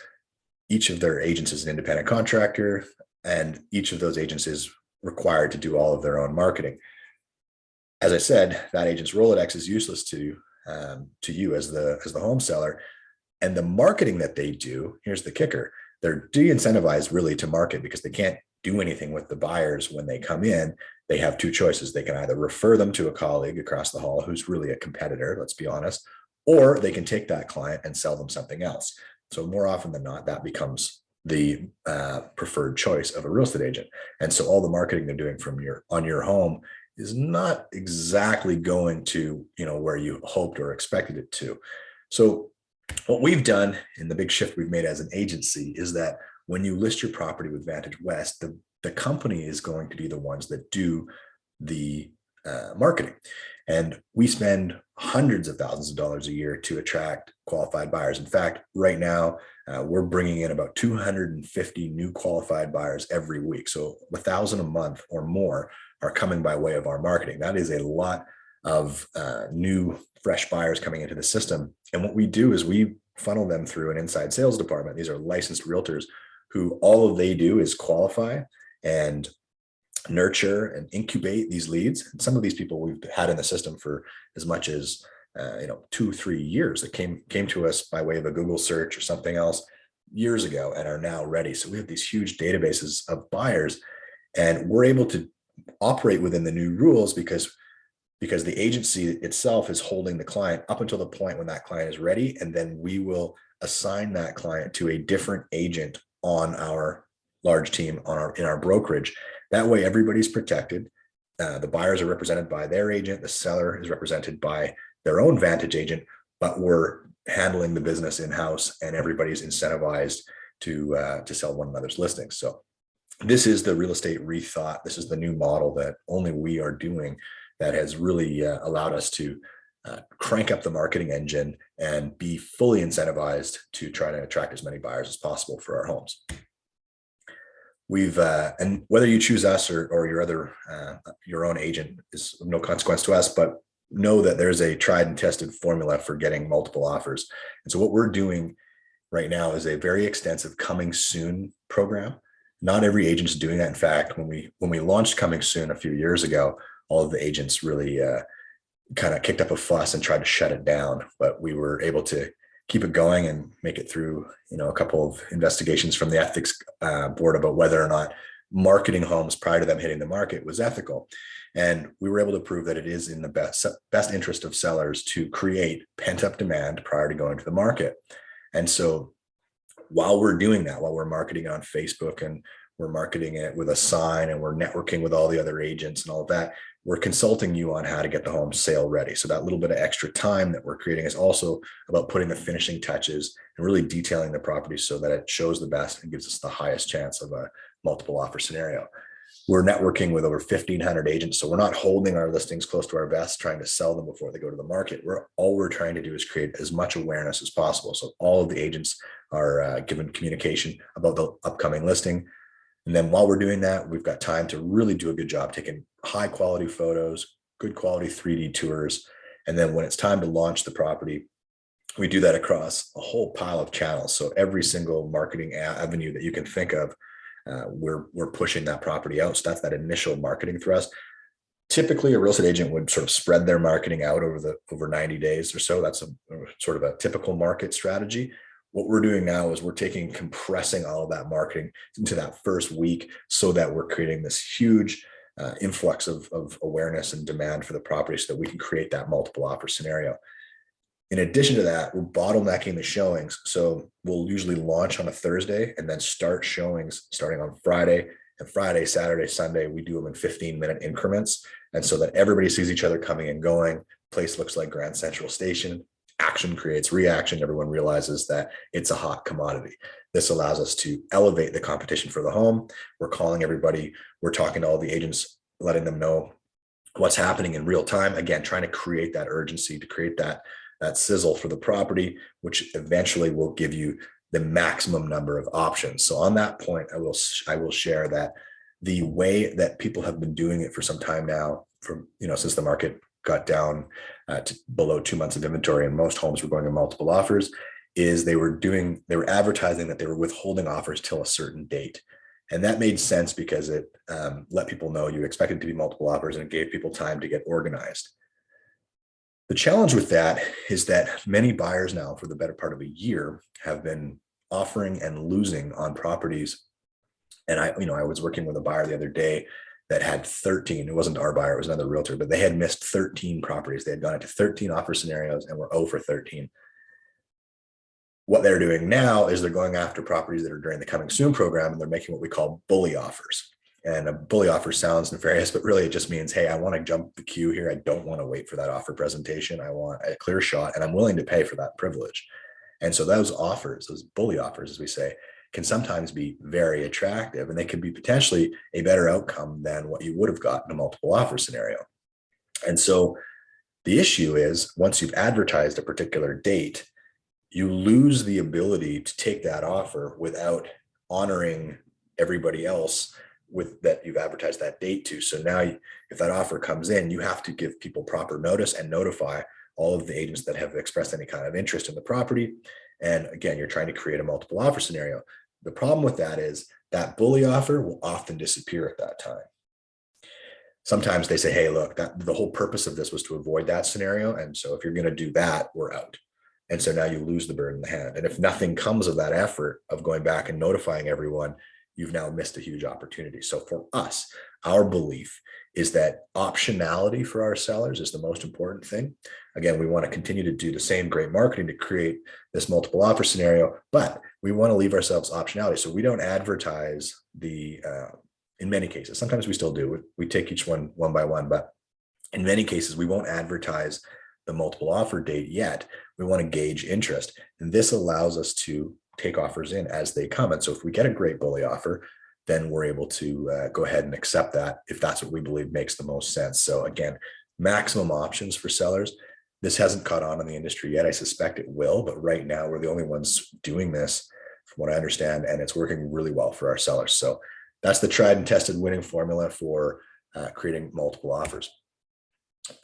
each of their agents is an independent contractor, and each of those agents is required to do all of their own marketing. As I said, that agent's Rolodex is useless to you as the home seller. And the marketing that they do, here's the kicker: they're de-incentivized really to market, because they can't do anything with the buyers when they come in. They have two choices. They can either refer them to a colleague across the hall who's really a competitor, let's be honest, or they can take that client and sell them something else. So more often than not, that becomes the preferred choice of a real estate agent. And so all the marketing they're doing on your home is not exactly going to, where you hoped or expected it to. So what we've done in the big shift we've made as an agency is that when you list your property with Vantage West, the company is going to be the ones that do the marketing. And we spend hundreds of thousands of dollars a year to attract qualified buyers. In fact, right now, we're bringing in about 250 new qualified buyers every week. So 1,000 a month or more are coming by way of our marketing. That is a lot of new, fresh buyers coming into the system. And what we do is we funnel them through an inside sales department. These are licensed realtors who all they do is qualify and nurture and incubate these leads. And some of these people we've had in the system for as much as 2-3 years. That came to us by way of a Google search or something else years ago and are now ready. So we have these huge databases of buyers, and we're able to operate within the new rules because the agency itself is holding the client up until the point when that client is ready, and then we will assign that client to a different agent on our large team in our brokerage. That way, everybody's protected. The buyers are represented by their agent. The seller is represented by their own Vantage agent, but we're handling the business in-house, and everybody's incentivized to sell one another's listings. So this is the real estate rethought. This is the new model that only we are doing, that has really allowed us to crank up the marketing engine and be fully incentivized to try to attract as many buyers as possible for our homes. We've and whether you choose us or your own agent is of no consequence to us, but know that there's a tried and tested formula for getting multiple offers. And so what we're doing right now is a very extensive coming soon program. Not every agent is doing that. In fact, when we launched coming soon a few years ago, all of the agents really kind of kicked up a fuss and tried to shut it down, but we were able to keep it going and make it through, a couple of investigations from the ethics board about whether or not marketing homes prior to them hitting the market was ethical. And we were able to prove that it is in the best interest of sellers to create pent-up demand prior to going to the market. And so while we're doing that, while we're marketing on Facebook and we're marketing it with a sign and we're networking with all the other agents and all of that, we're consulting you on how to get the home sale ready. So that little bit of extra time that we're creating is also about putting the finishing touches and really detailing the property so that it shows the best and gives us the highest chance of a multiple offer scenario. We're networking with over 1,500 agents. So we're not holding our listings close to our vest, trying to sell them before they go to the market. All we're trying to do is create as much awareness as possible. So all of the agents are given communication about the upcoming listing. And then while we're doing that, we've got time to really do a good job taking high quality photos, good quality 3D tours. And then when it's time to launch the property, we do that across a whole pile of channels. So every single marketing avenue that you can think of, we're pushing that property out. So that's that initial marketing thrust. Typically, a real estate agent would sort of spread their marketing out over 90 days or so. That's a sort of a typical market strategy. What we're doing now is we're compressing all of that marketing into that first week so that we're creating this huge influx of awareness and demand for the property so that we can create that multiple offer scenario. In addition to that, we're bottlenecking the showings. So we'll usually launch on a Thursday and then start showings starting on Friday. And Friday, Saturday, Sunday, we do them in 15-minute increments. And so that everybody sees each other coming and going. Place looks like Grand Central Station. Action creates reaction. Everyone realizes that it's a hot commodity. This allows us to elevate the competition for the home. We're calling everybody. We're talking to all the agents, letting them know what's happening in real time. Again, trying to create that urgency, to create that sizzle for the property, which eventually will give you the maximum number of options. So on that point, I will share that the way that people have been doing it for some time now, since the market got down to below 2 months of inventory and most homes were going to multiple offers, is they were advertising that they were withholding offers till a certain date. And that made sense because it let people know you expected to be multiple offers, and it gave people time to get organized. The challenge with that is that many buyers now, for the better part of a year, have been offering and losing on properties. And I was working with a buyer the other day that had 13. It wasn't our buyer, it was another realtor, but they had missed 13 properties. They had gone into 13 offer scenarios and were 0 for 13. What they're doing now is they're going after properties that are during the Coming Soon program, and they're making what we call bully offers. And a bully offer sounds nefarious, but really it just means, hey, I want to jump the queue here. I don't want to wait for that offer presentation. I want a clear shot, and I'm willing to pay for that privilege. And so those offers, those bully offers, as we say, can sometimes be very attractive, and they can be potentially a better outcome than what you would have got in a multiple offer scenario. And so the issue is, once you've advertised a particular date, you lose the ability to take that offer without honoring everybody else that you've advertised that date to. So now if that offer comes in, you have to give people proper notice and notify all of the agents that have expressed any kind of interest in the property. And again, you're trying to create a multiple offer scenario. The problem with that is that bully offer will often disappear at that time. Sometimes they say, hey, look, the whole purpose of this was to avoid that scenario. And so if you're going to do that, we're out. And so now you lose the bird in the hand. And if nothing comes of that effort of going back and notifying everyone, you've now missed a huge opportunity. So for us, our belief is that optionality for our sellers is the most important thing. Again, we want to continue to do the same great marketing to create this multiple offer scenario, but we want to leave ourselves optionality. So we don't advertise in many cases, sometimes we still do. We take each one by one, but in many cases, we won't advertise the multiple offer date yet. We want to gauge interest. And this allows us to take offers in as they come. And so if we get a great bully offer, then we're able to go ahead and accept that if that's what we believe makes the most sense. So again, maximum options for sellers. This hasn't caught on in the industry yet. I suspect it will, but right now we're the only ones doing this from what I understand, and it's working really well for our sellers. So that's the tried and tested winning formula for creating multiple offers.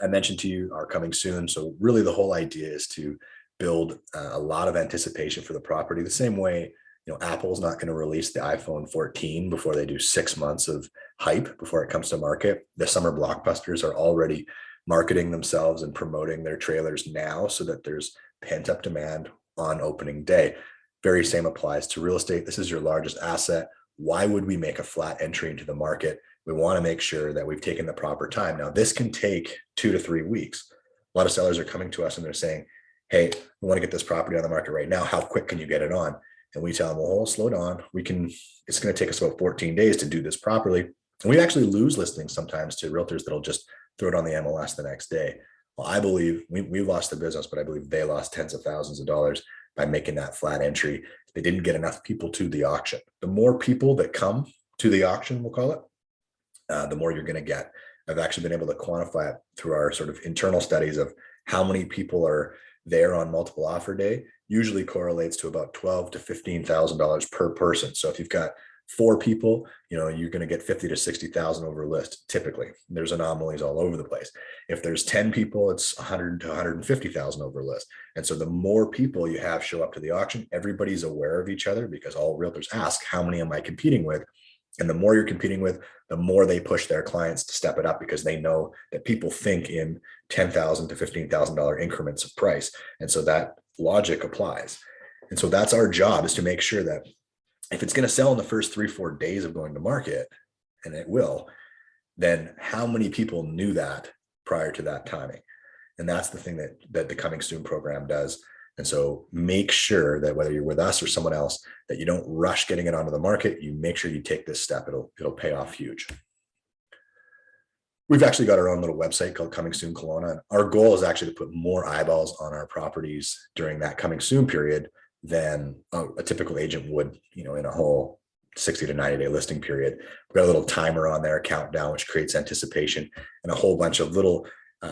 I mentioned to you are coming soon. So really the whole idea is to build a lot of anticipation for the property. The same way, Apple's not going to release the iPhone 14 before they do 6 months of hype before it comes to market. The summer blockbusters are already marketing themselves and promoting their trailers now so that there's pent up demand on opening day. Very same applies to real estate. This is your largest asset. Why would we make a flat entry into the market? We want to make sure that we've taken the proper time. Now, this can take 2 to 3 weeks. A lot of sellers are coming to us and they're saying, hey, we want to get this property on the market right now. How quick can you get it on? And we tell them, well, slow down. It's going to take us about 14 days to do this properly. And we actually lose listings sometimes to realtors that'll just throw it on the MLS the next day. Well, I believe we lost the business, but I believe they lost tens of thousands of dollars by making that flat entry. They didn't get enough people to the auction. The more people that come to the auction, we'll call it, the more you're going to get. I've actually been able to quantify it through our sort of internal studies of how many people are there on multiple offer day. Usually correlates to about $12,000 to $15,000 per person. So if you've got 4 people, you're going to get 50 to 60,000 over list. Typically, there's anomalies all over the place. If there's 10 people, it's 100 to 150,000 over list. And so the more people you have show up to the auction, everybody's aware of each other because all realtors ask, how many am I competing with? And the more you're competing with, the more they push their clients to step it up, because they know that people think in $10,000 to $15,000 increments of price. And so that logic applies. And so that's our job, is to make sure that if it's going to sell in the first 3-4 days of going to market, and it will, then how many people knew that prior to that timing? And that's the thing that the Coming Soon program does. And so make sure that whether you're with us or someone else, that you don't rush getting it onto the market. You make sure you take this step. It'll pay off huge. We've actually got our own little website called Coming Soon Kelowna. Our goal is actually to put more eyeballs on our properties during that Coming Soon period than a typical agent would, in a whole 60 to 90 day listing period. We've got a little timer on there, a countdown, which creates anticipation, and a whole bunch of little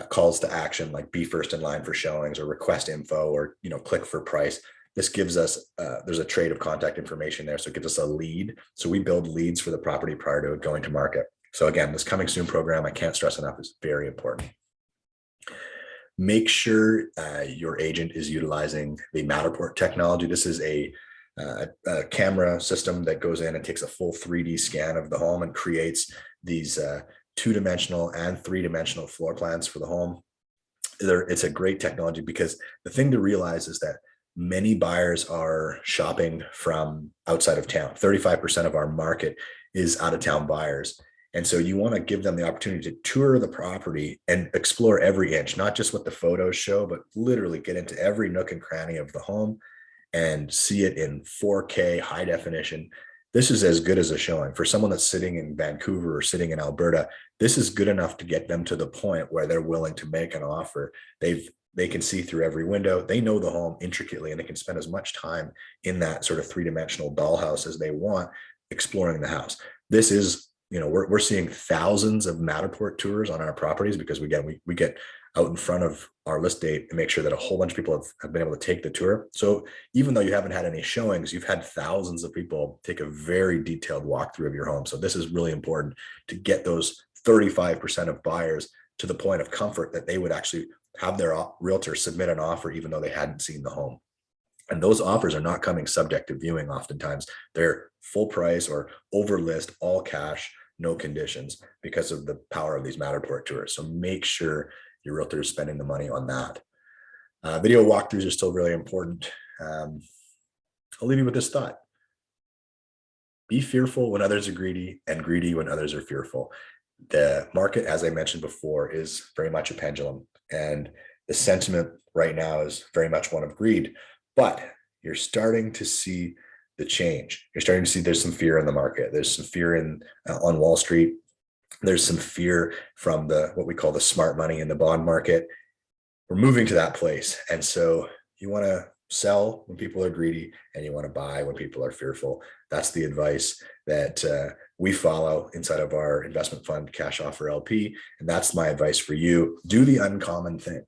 calls to action, like be first in line for showings, or request info, or click for price. This gives us there's a trade of contact information there, so it gives us a lead. So we build leads for the property prior to it going to market. So again, this Coming Soon program, I can't stress enough, is very important. Make sure your agent is utilizing the Matterport technology. This is a camera system that goes in and takes a full 3D scan of the home and creates these 2-dimensional and 3-dimensional floor plans for the home. It's a great technology, because the thing to realize is that many buyers are shopping from outside of town. 35% of our market is out of town buyers. And so you want to give them the opportunity to tour the property and explore every inch, not just what the photos show, but literally get into every nook and cranny of the home and see it in 4K high definition. This is as good as a showing. For someone that's sitting in Vancouver or sitting in Alberta, this is good enough to get them to the point where they're willing to make an offer. They can see through every window. They know the home intricately, and they can spend as much time in that sort of 3-dimensional dollhouse as they want, exploring the house. This is, we're seeing thousands of Matterport tours on our properties, because we get out in front of our list date and make sure that a whole bunch of people have been able to take the tour. So even though you haven't had any showings, you've had thousands of people take a very detailed walkthrough of your home. So this is really important to get those 35% of buyers to the point of comfort that they would actually have their realtor submit an offer even though they hadn't seen the home. And those offers are not coming subject to viewing. Oftentimes they're full price or over list, all cash, no conditions, because of the power of these Matterport tours. So make sure your realtor is spending the money on that. Video walkthroughs are still really important. I'll leave you with this thought. Be fearful when others are greedy, and greedy when others are fearful. The market, as I mentioned before, is very much a pendulum, and the sentiment right now is very much one of greed, but you're starting to see the change. You're starting to see there's some fear in the market. There's some fear on Wall Street. There's some fear from what we call the smart money in the bond market. We're moving to that place. And so you want to sell when people are greedy, and you want to buy when people are fearful. That's the advice that we follow inside of our investment fund, Cash Offer LP. And that's my advice for you. Do the uncommon thing.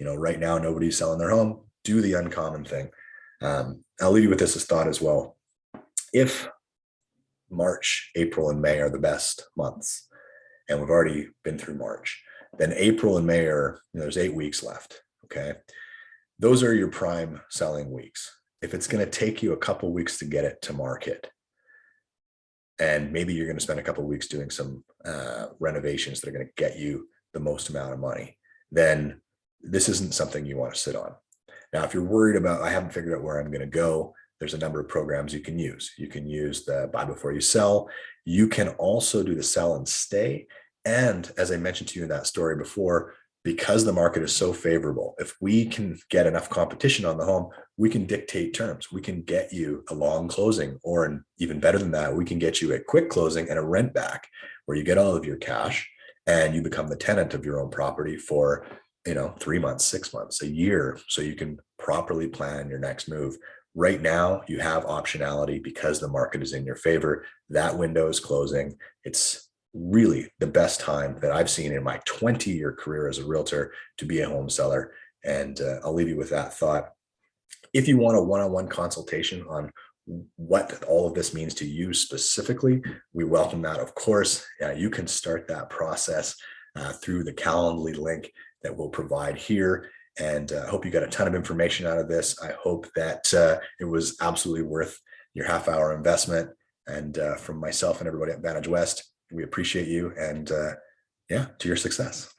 Right now, nobody's selling their home. Do the uncommon thing. I'll leave you with this as thought as well. If March, April, and May are the best months, and we've already been through March, then April and May there's 8 weeks left. Okay. Those are your prime selling weeks. If it's going to take you a couple weeks to get it to market, and maybe you're going to spend a couple of weeks doing some renovations that are going to get you the most amount of money, then this isn't something you want to sit on. Now, if you're worried about, I haven't figured out where I'm going to go, there's a number of programs you can use. You can use the buy before you sell. You can also do the sell and stay. And as I mentioned to you in that story before, because the market is so favorable, if we can get enough competition on the home, we can dictate terms. We can get you a long closing, or even better than that, we can get you a quick closing and a rent back, where you get all of your cash and you become the tenant of your own property for 3 months, 6 months, a year, so you can properly plan your next move. Right now, you have optionality because the market is in your favor. That window is closing. It's really the best time that I've seen in my 20-year career as a realtor to be a home seller. And I'll leave you with that thought. If you want a one-on-one consultation on what all of this means to you specifically, we welcome that. Of course, you can start that process through the Calendly link that we'll provide here. And I hope you got a ton of information out of this. I hope that it was absolutely worth your half-hour investment. And from myself and everybody at Vantage West, we appreciate you. And yeah, to your success.